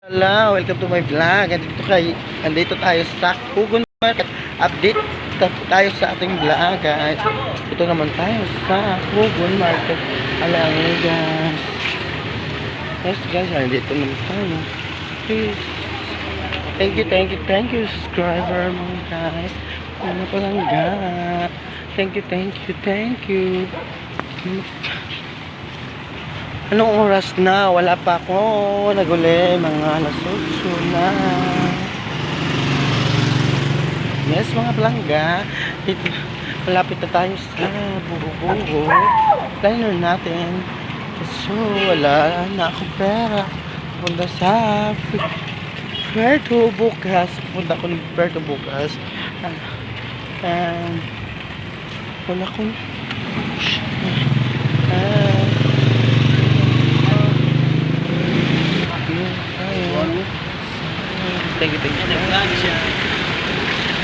Hello, welcome to my vlog. Andito tayo sa Hugon Market. Update tayo sa ating vlog, guys. Ito naman tayo sa Hugon Market. Alam niyo, guys. Yes, guys, andito naman tayo. Please. Thank you, subscriber mga guys. Ano pa lang, guys. Thank you. Anong oras na? Wala pa ako naguli. Mga alas 8 na. Yes, mga palangga. Malapit na tayo sa buho-buho. Diner natin. So, wala na akong pera. Punta sa Puerto bukas. Punta ko ng Puerto bukas. Wala akong thank you.